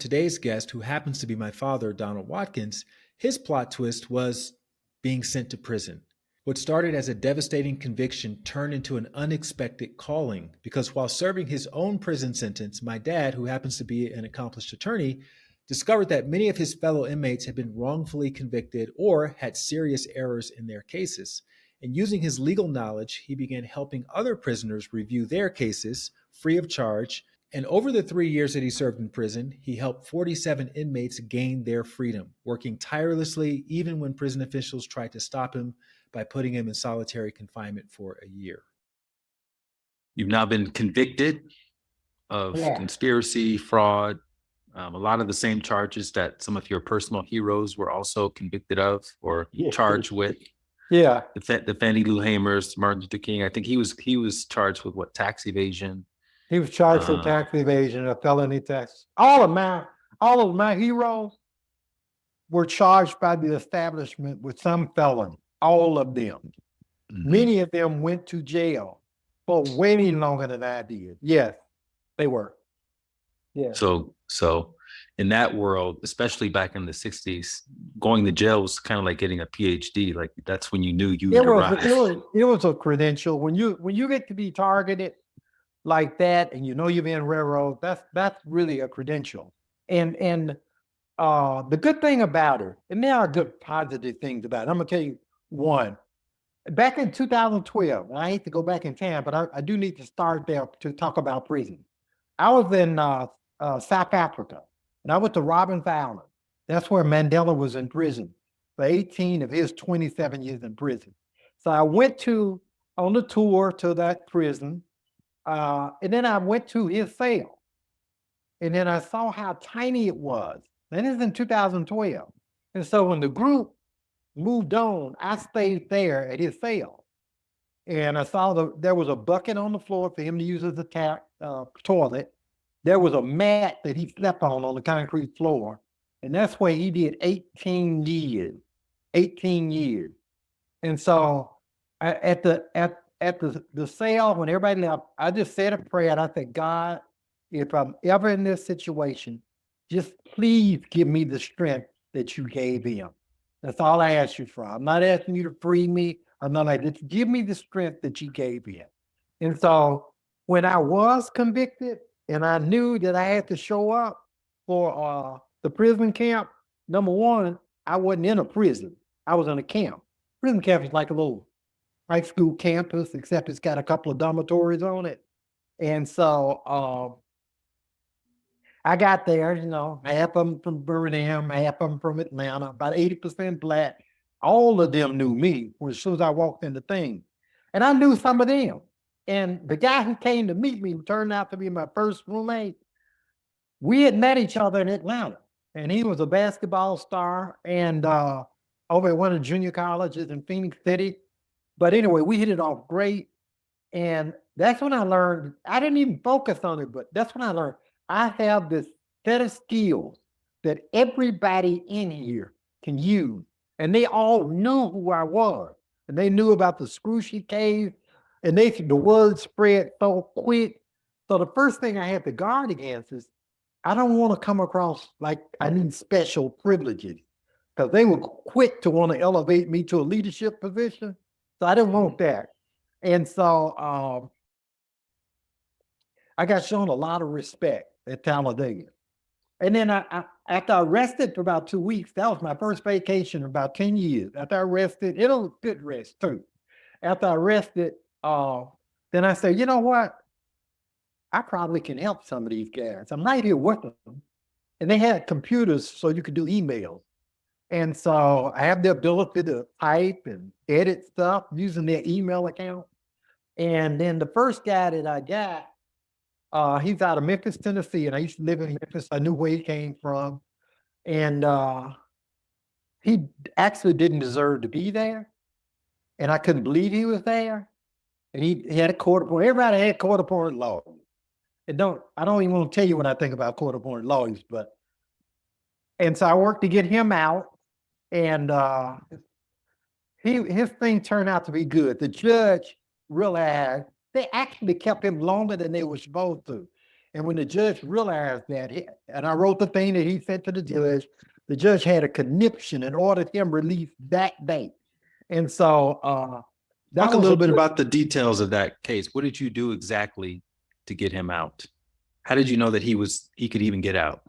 Today's guest, who happens to be my father, Donald Watkins, his plot twist was being sent to prison. What started as a devastating conviction turned into an unexpected calling because while serving his own prison sentence, my dad, who happens to be an accomplished attorney, discovered that many of his fellow inmates had been wrongfully convicted or had serious errors in their cases. And using his legal knowledge, he began helping other prisoners review their cases free of charge. And over the 3 years that he served in prison, he helped 47 inmates gain their freedom, working tirelessly even when prison officials tried to stop him by putting him in solitary confinement for a year. You've now been convicted of conspiracy, fraud, a lot of the same charges that some of your personal heroes were also convicted of or charged with. Yeah. The Fannie Lou Hamers, Martin Luther King. I think he was charged with what, tax evasion. He was charged with tax evasion, a felony tax. All of my heroes were charged by the establishment with some felony. All of them. Mm-hmm. Many of them went to jail for way longer than I did. Yes, they were. Yeah. So in that world, especially back in the 60s, going to jail was kind of like getting a PhD. Like that's when you knew you arrived. It was a credential. When you get to be targeted like that, and you know you've been railroad, that's really a credential. And the good thing about it, and there are good positive things about it. I'm gonna tell you one. Back in 2012, and I hate to go back in time, but I do need to start there to talk about prison. I was in South Africa, and I went to Robben Island. That's where Mandela was in prison for 18 of his 27 years in prison. So I went on the tour to that prison, and then I went to his cell. And then I saw how tiny it was. And this is in 2012. And so when the group moved on, I stayed there at his cell. And I saw there was a bucket on the floor for him to use as a toilet. There was a mat that he slept on the concrete floor. And that's where he did 18 years. 18 years. And so at the cell, when everybody left, I just said a prayer and I said, God, if I'm ever in this situation, just please give me the strength that you gave him. That's all I ask you for. I'm not asking you to free me. I'm not like, just give me the strength that you gave him. And so when I was convicted and I knew that I had to show up for the prison camp, number one, I wasn't in a prison. I was in a camp. Prison camp is like a little high school campus, except it's got a couple of dormitories on it. And so I got there, half of them from Birmingham, half of them from Atlanta, about 80% Black. All of them knew me as soon as I walked in the thing. And I knew some of them. And the guy who came to meet me, who turned out to be my first roommate, we had met each other in Atlanta. And he was a basketball star and over at one of the junior colleges in Phoenix City. But anyway, we hit it off great. And that's when I learned, I didn't even focus on it, but that's when I learned I have this set of skills that everybody in here can use. And they all knew who I was. And they knew about the Scrooge cave. And the word spread so quick. So the first thing I had to guard against is I don't want to come across like I need special privileges. Because they were quick to want to elevate me to a leadership position. So I didn't want that. And so I got shown a lot of respect at Talladega. And then after I rested for about 2 weeks, that was my first vacation in about 10 years. After I rested, it was a good rest too. After I rested, then I said, you know what? I probably can help some of these guys. I'm right here with them. And they had computers so you could do emails. And so I have the ability to type and edit stuff using their email account. And then the first guy that I got, he's out of Memphis, Tennessee, and I used to live in Memphis. I knew where he came from. And he actually didn't deserve to be there. And I couldn't believe he was there. And he had a court appointed. Everybody had court appointed lawyers. I don't even want to tell you what I think about court appointed lawyers, and so I worked to get him out. And his thing turned out to be good. The judge realized they actually kept him longer than they were supposed to. And when the judge realized that, and I wrote the thing that he sent to the judge had a conniption and ordered him released that day. And so that Talk a was little bit about the details of that case. What did you do exactly to get him out? How did you know that he could even get out?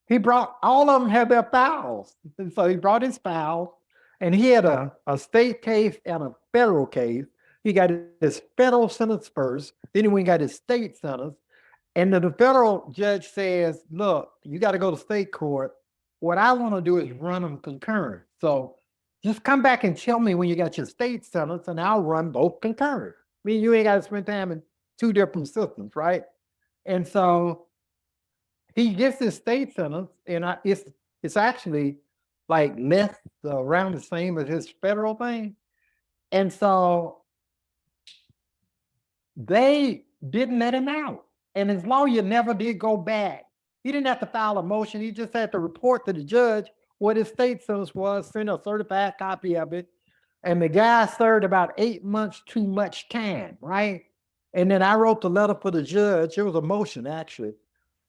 he brought, all of them had their files. And so he brought his files, and he had a state case and a federal case. He got his federal sentence first, then he went and got his state sentence. And the federal judge says, look, you got to go to state court. What I want to do is run them concurrent. So just come back and tell me when you got your state sentence, and I'll run both concurrent. I mean, you ain't got to spend time in two different systems, right? And so he gets his state sentence, and it's actually like less around the same as his federal thing. And so they didn't let him out. And his lawyer never did go back. He didn't have to file a motion. He just had to report to the judge what his state sentence was, send a certified copy of it. And the guy served about 8 months too much time, right? And then I wrote the letter for the judge. It was a motion, actually,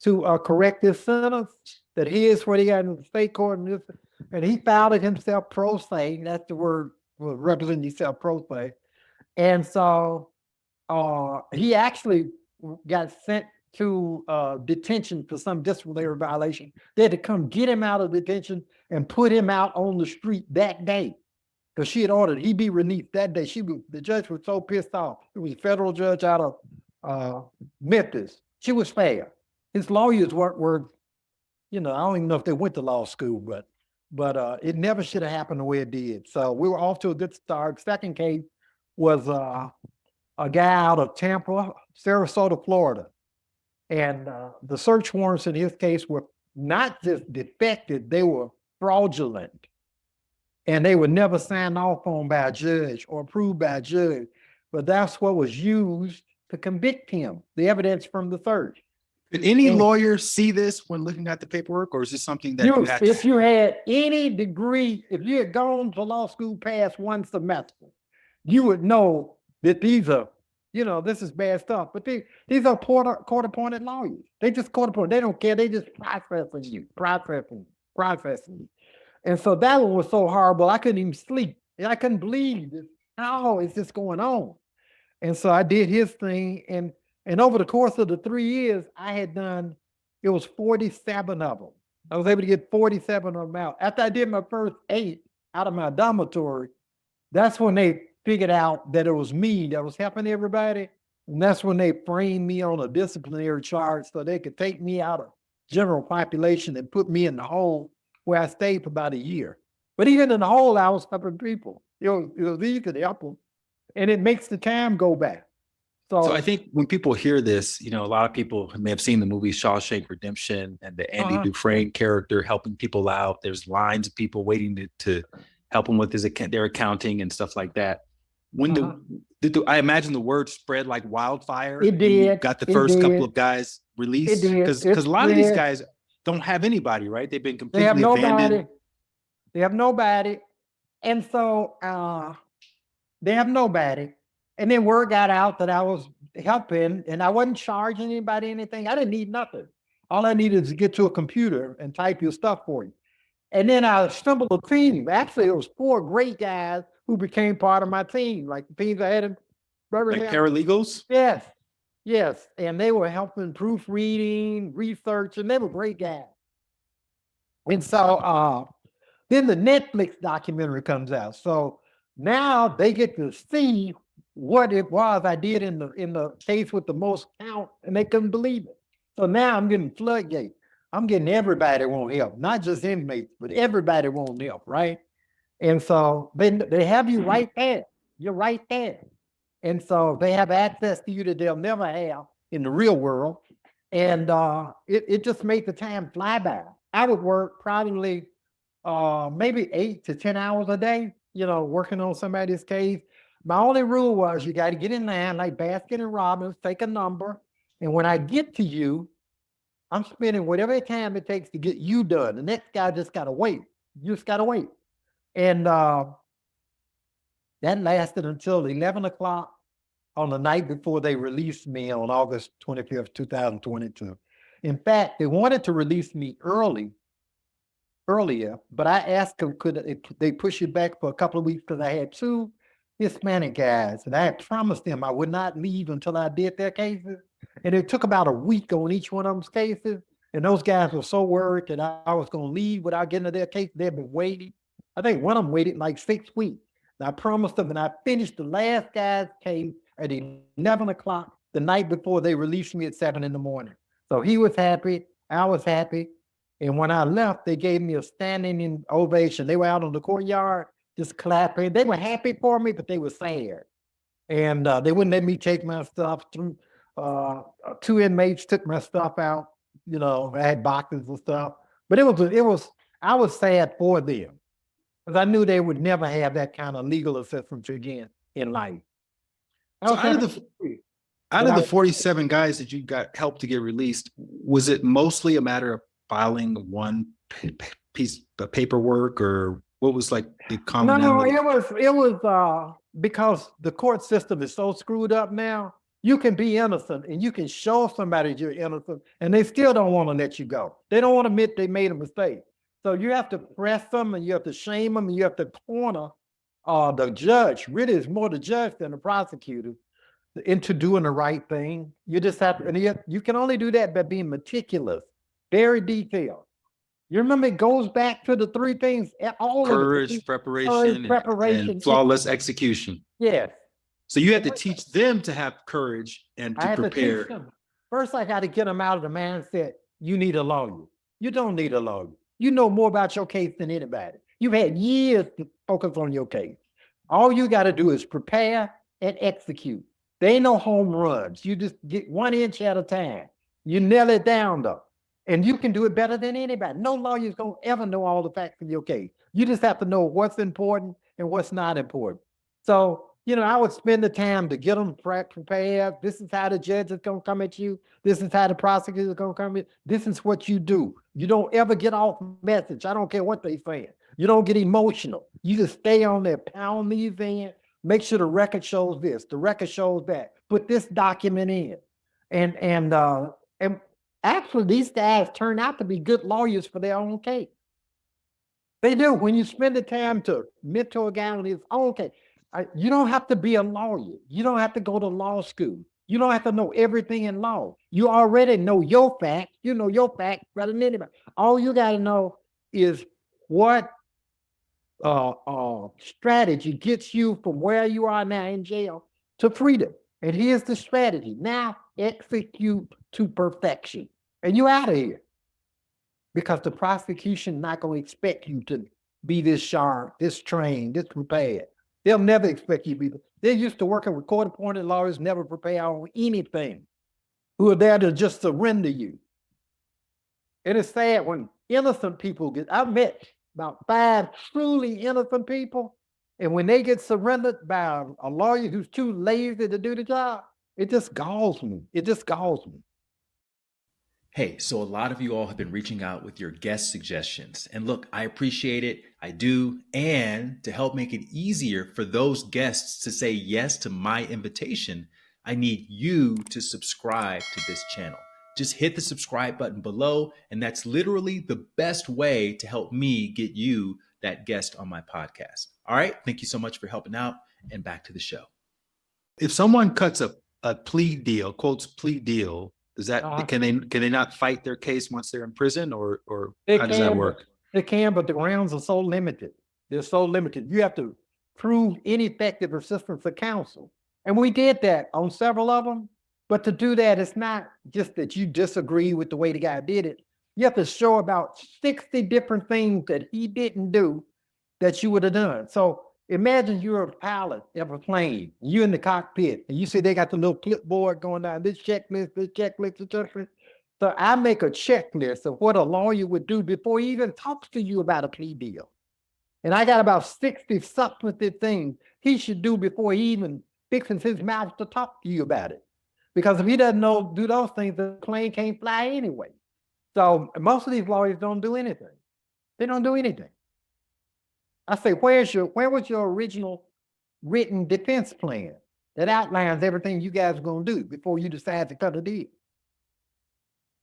to correct his sentence, that here's what he got in the state court. And he filed it himself pro se. That's the word, representing himself pro se. And so he actually got sent to detention for some disciplinary violation. They had to come get him out of detention and put him out on the street that day, because she had ordered he be released that day. The judge was so pissed off. It was a federal judge out of Memphis. She was fair. His lawyers were, I don't even know if they went to law school, but it never should have happened the way it did. So we were off to a good start. Second case was a guy out of Tampa, Sarasota, Florida. And the search warrants in his case were not just defective, they were fraudulent. And they were never signed off on by a judge or approved by a judge. But that's what was used to convict him, the evidence from the search. Did any lawyer see this when looking at the paperwork, or is this something that you had if you had any degree, if you had gone to law school past one semester, you would know that these are, this is bad stuff. But these are court-appointed lawyers. They just court-appointed. They don't care. They just processing you. And so that one was so horrible, I couldn't even sleep. I couldn't believe this. How is this going on? And so I did his thing. And over the course of the 3 years, I had done, it was 47 of them. I was able to get 47 of them out. After I did my first 8 out of my dormitory, that's when they figured out that it was me that was helping everybody. And that's when they framed me on a disciplinary charge so they could take me out of general population and put me in the hole, where I stayed for about a year. But even in the hole, I was helping people. It was easy to help them. And it makes the time go back. So I think when people hear this, a lot of people may have seen the movie Shawshank Redemption and the Andy Dufresne character helping people out. There's lines of people waiting to help them with their accounting and stuff like that. I imagine the word spread like wildfire? It did. Got the first couple of guys released? Because a lot of these guys don't have anybody, right? They've been completely abandoned. They have nobody. And so they have nobody. And then word got out that I was helping, and I wasn't charging anybody anything. I didn't need nothing. All I needed is to get to a computer and type your stuff for you. And then I assembled a team. Actually, it was 4 great guys who became part of my team, like the teams I had in Like paralegals? Yes. And they were helping proofreading, research, and they were great guys. And so then the Netflix documentary comes out. So now they get to see what it was I did in the case with the most count, and they couldn't believe it. So now I'm getting floodgate. I'm getting everybody won't help, not just inmates, but everybody won't help, right? And so they have you right there. You're right there. And so they have access to you that they'll never have in the real world. And it just made the time fly by. I would work probably maybe 8 to 10 hours a day, working on somebody's case. My only rule was you got to get in line like Baskin and Robbins, take a number. And when I get to you, I'm spending whatever time it takes to get you done. The next guy just got to wait. You just got to wait. And that lasted until 11 o'clock on the night before they released me on August 25th, 2022. In fact, they wanted to release me earlier, but I asked them, they push it back for a couple of weeks because I had two Hispanic guys, and I had promised them I would not leave until I did their cases. And it took about a week on each one of those cases. And those guys were so worried that I was going to leave without getting to their case. They'd been waiting. I think one of them waited like 6 weeks. And I promised them, and I finished the last guy's case at 11 o'clock the night before they released me at 7 in the morning. So he was happy. I was happy. And when I left, they gave me a standing ovation. They were out on the courtyard just clapping. They were happy for me, but they were sad. And they wouldn't let me take my stuff. Two inmates took my stuff out. You know, I had boxes and stuff. But I was sad for them because I knew they would never have that kind of legal assistance again in life. So out of the 47 guys that you got help to get released, was it mostly a matter of filing one piece of paperwork, or what was like the common? No, it was because the court system is so screwed up now. You can be innocent and you can show somebody you're innocent and they still don't want to let you go. They don't want to admit they made a mistake. So you have to press them and you have to shame them and you have to corner the judge. Really, it's more the judge than the prosecutor into doing the right thing. You just have to, and you can only do that by being meticulous, very detailed. You remember it goes back to the three things, all courage, of it. preparation, and flawless execution. Yes. So you had to teach them to have courage and to prepare. First, I got to get them out of the mindset, you need a lawyer. You don't need a lawyer. You know more about your case than anybody. You've had years to focus on your case. All you got to do is prepare and execute. There ain't no home runs. You just get 1 inch at a time. You nail it down though. And you can do it better than anybody. No lawyer's going to ever know all the facts of your case. You just have to know what's important and what's not important. So, you know, I would spend the time to get them prepared. This is how the judge is going to come at you. This is how the prosecutor is going to come at you. This is what you do. You don't ever get off message. I don't care what they're saying. You don't get emotional. You just stay on there, pound these in, make sure the record shows this, the record shows that. Put this document in. And actually, these guys turn out to be good lawyers for their own case. They do. When you spend the time to mentor a guy on his own case, you don't have to be a lawyer. You don't have to go to law school. You don't have to know everything in law. You already know your facts. You know your facts better than anybody. All you got to know is what strategy gets you from where you are now in jail to freedom. And here's the strategy. Now execute to perfection. And you out of here. Because the prosecution not going to expect you to be this sharp, this trained, this prepared. They'll never expect you to be. They're used to working with court-appointed lawyers, never prepare on anything, who are there to just surrender you. And it's sad when innocent people I've met about 5 truly innocent people, and when they get surrendered by a lawyer who's too lazy to do the job, it just galls me. It just galls me. Hey, so a lot of you all have been reaching out with your guest suggestions. And look, I appreciate it. I do. And to help make it easier for those guests to say yes to my invitation, I need you to subscribe to this channel. Just hit the subscribe button below, and that's literally the best way to help me get you that guest on my podcast. All right. Thank you so much for helping out, and back to the show. If someone cuts a plea deal, quotes plea deal, does that can they not fight their case once they're in prison, or how does that work? They can, but the grounds are so limited. They're so limited. You have to prove ineffective assistance of counsel. And we did that on several of them. But to do that, it's not just that you disagree with the way the guy did it. You have to show about 60 different things that he didn't do that you would have done. So imagine you're a pilot of a plane, you're in the cockpit, and you see they got the little clipboard going down, this checklist, this checklist, this checklist. So I make a checklist of what a lawyer would do before he even talks to you about a plea deal. And I got about 60 substantive things he should do before he even fixes his mouth to talk to you about it. Because if he doesn't do those things, the plane can't fly anyway. So most of these lawyers don't do anything. They don't do anything. I say, where was your original written defense plan? that outlines everything you guys are going to do before you decide to cut a deal.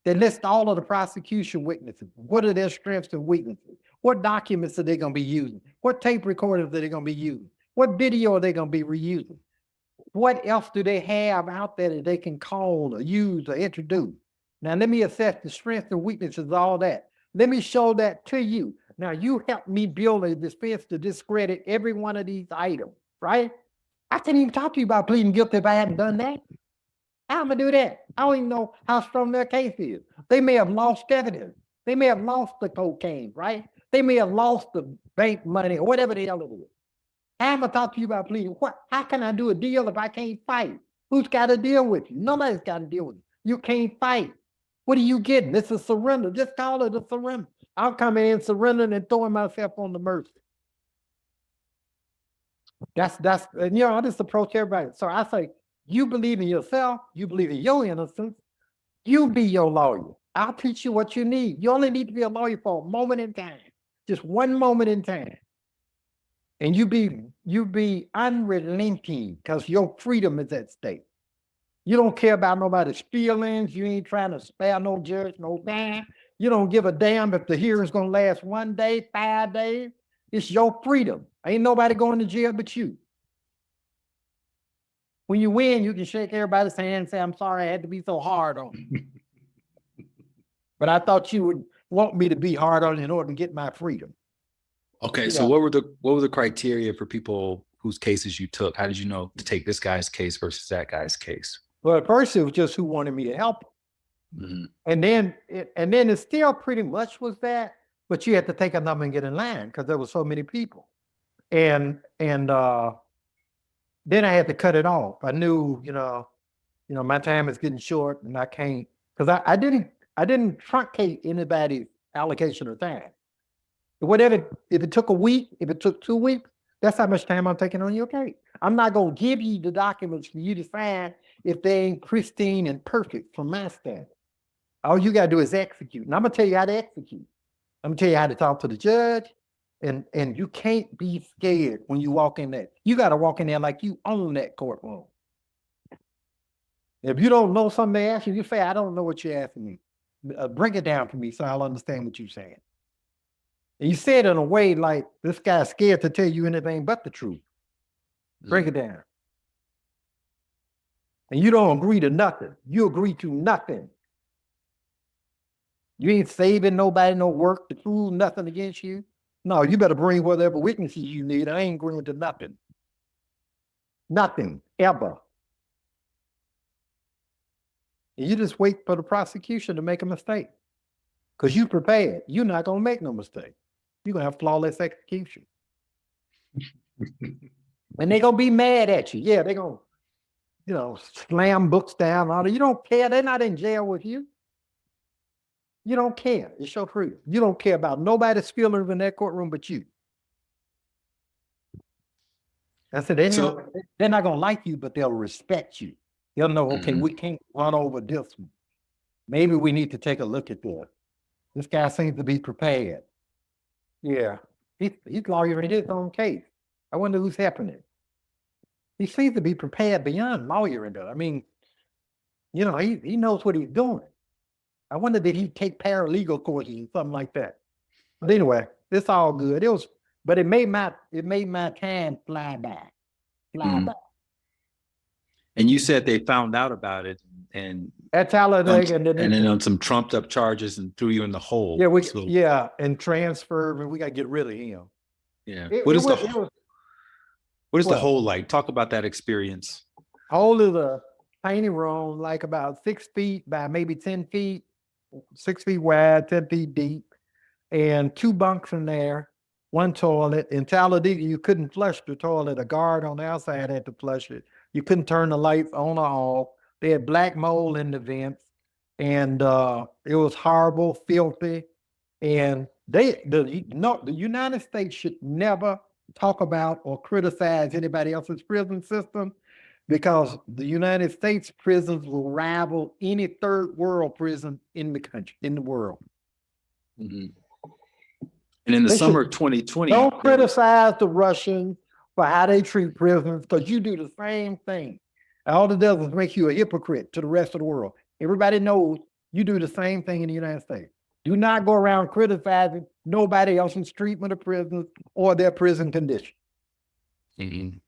They list all of the prosecution witnesses. What are their strengths and weaknesses? What documents are they going to be using? What tape recorders are they going to be using? What video are they going to be reusing? What else do they have out there that they can call or use or introduce? Now, let me assess the strengths and weaknesses of all that. Let me show that to you. Now, you help me build a defense to discredit every one of these items, right? I can't even talk to you about pleading guilty if I hadn't done that. How am I do that? I don't even know how strong their case is. They may have lost evidence. They may have lost the cocaine, right? They may have lost the bank money or whatever the hell it is. How am I talk to you about pleading? How can I do a deal if I can't fight? Who's got to deal with you? Nobody's got to deal with you. You can't fight. What are you getting? It's a surrender. Just call it a surrender. I'm coming in surrendering and throwing myself on the mercy. That's and I just approach everybody. So I say, you believe in yourself, you believe in your innocence, you be your lawyer. I'll teach you what you need. You only need to be a lawyer for a moment in time, just one moment in time. And you be unrelenting because your freedom is at stake. You don't care about nobody's feelings. You ain't trying to spare no judge, no damn. You don't give a damn if the hearing's gonna last 1 day, 5 days. It's your freedom. Ain't nobody going to jail but you. When you win, you can shake everybody's hand and say, I'm sorry I had to be so hard on you. But I thought you would want me to be hard on you in order to get my freedom. Okay, so what were the criteria for people whose cases you took? How did you know to take this guy's case versus that guy's case? Well, at first it was just who wanted me to help. Mm-hmm. And then it still pretty much was that, but you had to take a number and get in line because there were so many people. And then I had to cut it off. I knew, my time is getting short and I can't, because I didn't truncate anybody's allocation of time. Whatever, if it took a week, if it took 2 weeks, that's how much time I'm taking on your case. I'm not going to give you the documents for you to sign if they ain't pristine and perfect from my standard. All you got to do is execute. And I'm going to tell you how to execute. I'm going to tell you how to talk to the judge. And you can't be scared when you walk in there. You got to walk in there like you own that courtroom. If you don't know something they ask you, you say, I don't know what you're asking me. Break it down for me so I'll understand what you're saying. And you say it in a way like this guy's scared to tell you anything but the truth. Break it down. And you don't agree to nothing. You agree to nothing. You ain't saving nobody no work to prove nothing against you. No, you better bring whatever witnesses you need. I ain't agreeing to nothing. Nothing, ever. And you just wait for the prosecution to make a mistake. Because you prepared. You're not going to make no mistake. You're going to have flawless execution. And they're going to be mad at you. Yeah, they're going to, slam books down. All that. You don't care. They're not in jail with you. You don't care. It's your freedom. You don't care about nobody's feelings in that courtroom but you. I said, they're not going to like you, but they'll respect you. They'll know, okay, we can't run over this one. Maybe we need to take a look at this. This guy seems to be prepared. Yeah, he's lawyering his own case. I wonder who's happening. He seems to be prepared beyond lawyering, though. I mean, he knows what he's doing. I wonder did he take paralegal courses or something like that. But anyway, it's all good. But it made my time fly by. By. And you said they found out about it and at Talladega, and then on some trumped up charges and threw you in the hole. Yeah, and transfer, and we got to get rid of him. Yeah. What is the hole like? Talk about that experience. Hole is a tiny room, like about 6 feet by maybe 10 feet, 6 feet wide, 10 feet deep, and 2 bunks in there, 1 toilet. In Talladega, you couldn't flush the toilet. A guard on the outside had to flush it. You couldn't turn the lights on or off. They had black mold in the vents, and it was horrible, filthy. And the United States should never talk about or criticize anybody else's prison system, because the United States prisons will rival any third world prison in the world. Mm-hmm. And in the summer of 2020, don't criticize the Russians for how they treat prisoners, because you do the same thing. All it does is make you a hypocrite to the rest of the world. Everybody knows you do the same thing in the United States. Do not go around criticizing nobody else's treatment of prisoners or their prison condition. Mhm.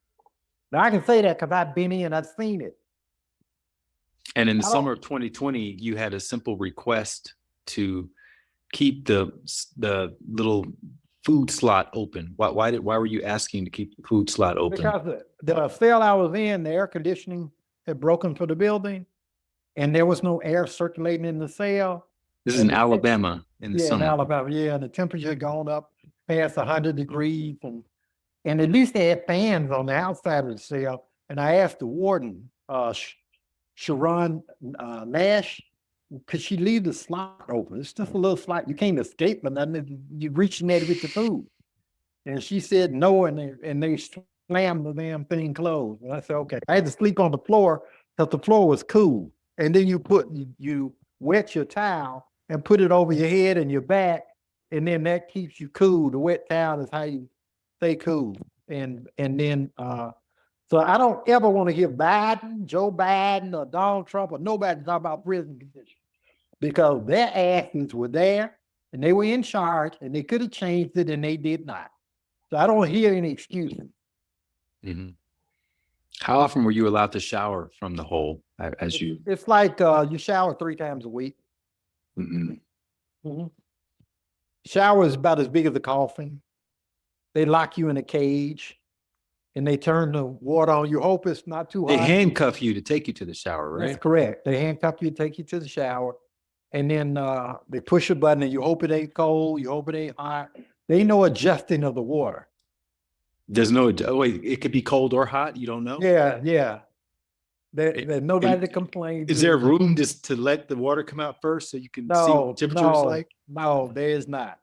Now I can say that because I've been in, I've seen it. And in the summer of 2020, you had a simple request to keep the little food slot open. Why were you asking to keep the food slot open? Because the cell I was in, the air conditioning had broken for the building, and there was no air circulating in the cell. This is in Alabama in the Yeah, in summer. Alabama, yeah, and the temperature had gone up past 100 degrees, and at least they had fans on the outside of the cell. And I asked the warden, Sharon Nash, could she leave the slot open? It's just a little slot. You can't escape, but nothing. You're reaching at it with the food. And she said no, and they slammed the damn thing closed. And I said, okay. I had to sleep on the floor because the floor was cool. And then you wet your towel and put it over your head and your back, and then that keeps you cool. The wet towel is how you stay cool. And then so I don't ever want to hear Biden, Joe Biden, or Donald Trump, or nobody talk about prison conditions, because their asses were there and they were in charge and they could have changed it and they did not. So I don't hear any excuses. Mhm. How often were you allowed to shower from the hole as you? It's like you shower 3 times a week. Mhm. Mhm. Shower is about as big as a coffin. They lock you in a cage and they turn the water on. You hope it's not too They hot. handcuff you to take you to the shower, right? That's correct. They handcuff you, take you to the shower, and then they push a button and you hope it ain't cold, you hope it ain't hot. There ain't no adjusting of the water. There's no, wait, it could be cold or hot. You don't know. Yeah. There's nobody to complain Is to. there room just to let the water come out first so you can see No, what temperature is like? no, there is not.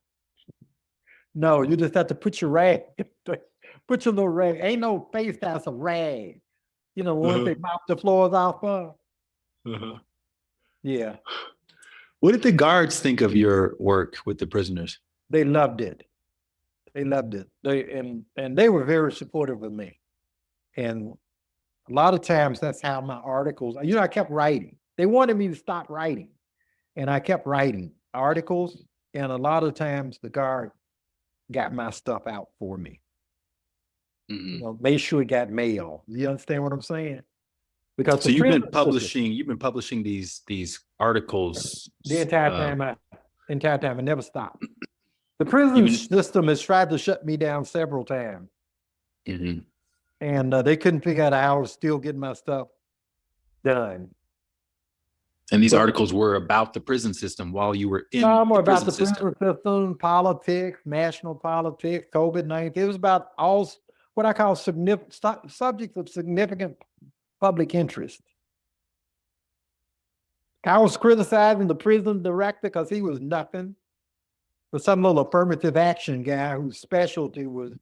No, you just have to put your rag, put your little rag. Ain't no face that's a rag. You know, once they mop the floors off of. Uh-huh. Yeah, What did the guards think of your work with the prisoners? they loved it. They loved it. And they were very supportive of me. And a lot of times that's how my articles, I kept writing. They wanted me to stop writing. And I kept writing articles. And a lot of times the guard got my stuff out for me. Mhm. You know, made sure it got mail. You understand what I'm saying? Because So the you've been prison publishing these articles the entire time I never stopped. The prison even. system has tried to shut me down several times. Mhm. And they couldn't figure out how I was still getting my stuff done. And these But- articles were about the prison system while you were in No, more the about prison the system. prison system, politics, national politics, COVID-19. It was about all what I call subjects of significant public interest. I was criticizing the prison director because he was nothing but some little affirmative action guy whose specialty was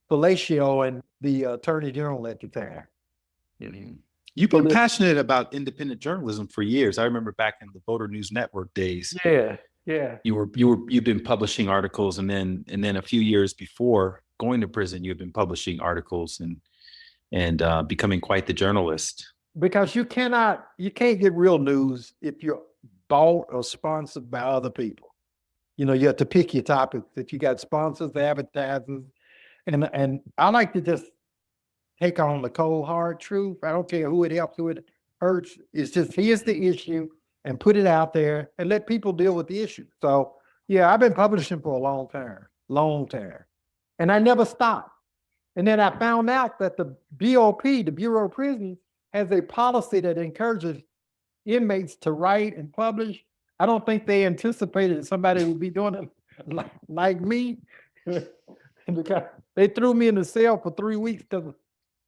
fellatio and the attorney general at the time. Mhm. You've been passionate about independent journalism for years. I remember back in the Voter News Network days. Yeah. You've been publishing articles, and then a few years before going to prison, you've been publishing articles and becoming quite the journalist. Because you can't get real news if you're bought or sponsored by other people. You know, you have to pick your topics. That you got sponsors, advertisers, and I like to just take on the cold hard truth. I don't care who it helps, who it hurts. It's just here's the issue and put it out there and let people deal with the issue. So yeah, I've been publishing for a long time, and I never stopped. And then I found out that the BOP, the Bureau of Prisons, has a policy that encourages inmates to write and publish. I don't think they anticipated somebody would be doing it like me. Because they threw me in the cell for 3 weeks because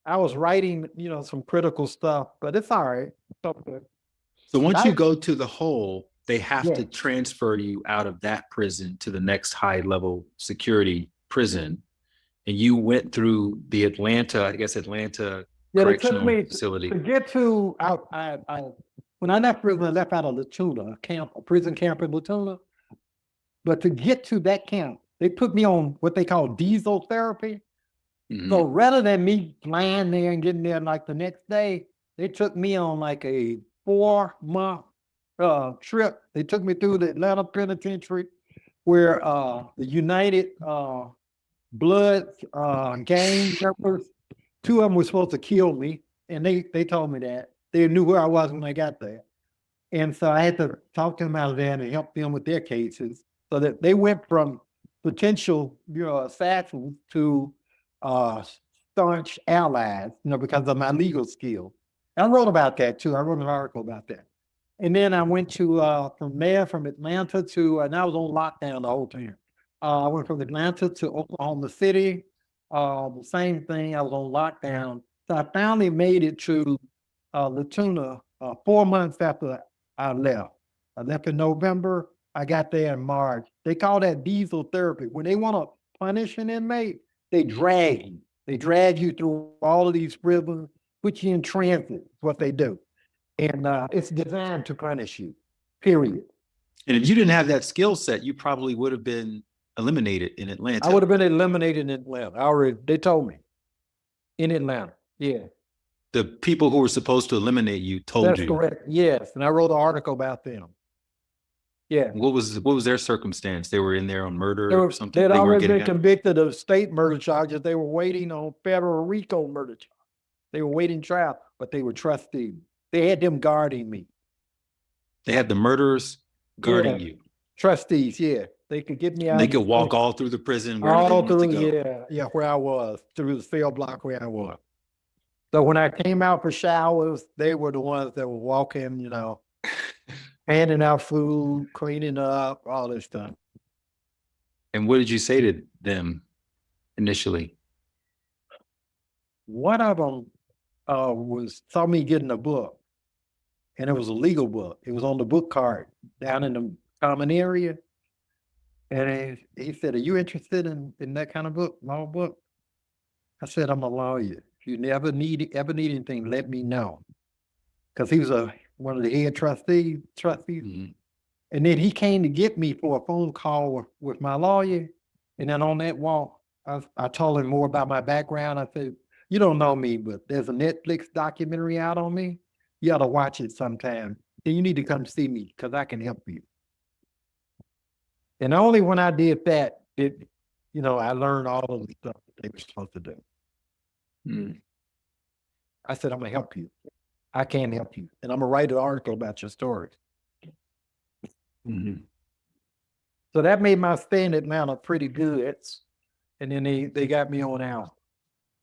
I was writing, some critical stuff, but it's all right. It's okay. So once you go to the hole, they have Yeah. to transfer you out of that prison to the next high level security prison. And you went through the Atlanta Yeah, they took Correctional me Facility. to get to when I left prison, I left out of Latuna, a prison camp in Latuna. But to get to that camp, they put me on what they call diesel therapy. Mhm. So rather than me flying there and getting there like the next day, They took me on like a 4-month trip. They took me through the Atlanta Penitentiary, where the United Blood gang members, 2 of them were supposed to kill me, and they told me that. They knew where I was when I got there. And so I had to talk to them out of there and help them with their cases, so that they went from potential, assassins to staunch allies, because of my legal skill. I wrote about that too. I wrote an article about that. And then I went to from Atlanta to, and I was on lockdown the whole time. I went from Atlanta to Oklahoma City. The same thing. I was on lockdown. So I finally made it to Latuna 4 months after I left. I left in November. I got there in March. They call that diesel therapy. When they want to punish an inmate, they drag you. They drag you through all of these prisons, put you in transit. Is what they do. And it's designed to punish you, period. And if you didn't have that skill set, you probably would have been eliminated in Atlanta. I would have been eliminated in Atlanta. They told me. In Atlanta, yeah. The people who were supposed to eliminate you told That's you. correct. Yes, and I wrote an article about them. Yeah. What was their circumstance? They were in there on murder or something? They'd They weren't already getting been out? convicted of state murder charges. They were waiting on federal RICO murder charges. They were waiting trial, but they were trustees. They had them guarding me. They had the murderers guarding Yeah. you. Trustees, yeah. They could get me out. They could walk all through the prison where they all wanted through, to go. yeah, where I was, through the cell block where I was. So when I came out for showers, they were the ones that were walking, handing out food, cleaning up, all this stuff. And what did you say to them initially? One of them saw me getting a book, and it was a legal book. It was on the book cart down in the common area. And he said, "Are you interested in that kind of book, law book?" I said, "I'm a lawyer. If you ever need anything, let me know." Because he was one of the head trustees. Mm-hmm. And then he came to get me for a phone call with my lawyer. And then on that walk, I told him more about my background. I said, "You don't know me, but there's a Netflix documentary out on me. You ought to watch it sometime. Then you need to come see me because I can help you." And only when I did that, I learned all of the stuff that they were supposed to do. Mm. I said, "I'm going to help you. I can help you. And I'm going to write an article about your story." Mm-hmm. So that made my stay in Atlanta pretty good. And then they got me on out.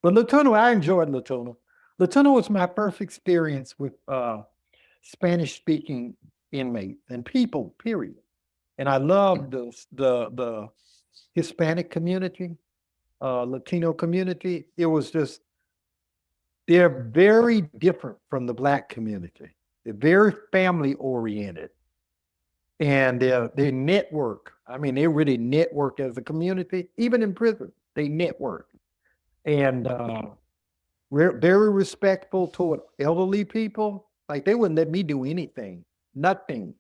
But Latuna, I enjoyed Latuna. Latuna was my first experience with Spanish-speaking inmates and people, period. And I loved the Hispanic community, Latino community. It was just, they're very different from the Black community. They're very family-oriented. And they network. I mean, they really network as a community. Even in prison, they network. And we're very respectful toward elderly people. Like, they wouldn't let me do anything, nothing.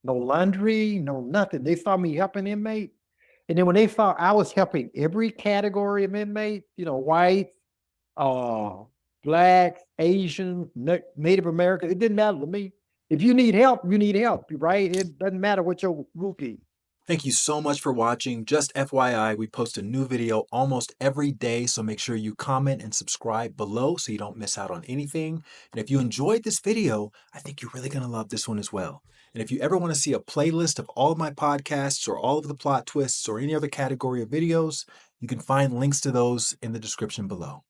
No laundry, no nothing. They saw me helping inmates. And then when they saw I was helping every category of inmates, white, Black, Asian, Native American, it didn't matter to me. If you need help, right? It doesn't matter what your group is. Thank you so much for watching. Just FYI, we post a new video almost every day, so make sure you comment and subscribe below so you don't miss out on anything. And if you enjoyed this video, I think you're really going to love this one as well. And if you ever want to see a playlist of all of my podcasts or all of the plot twists or any other category of videos, you can find links to those in the description below.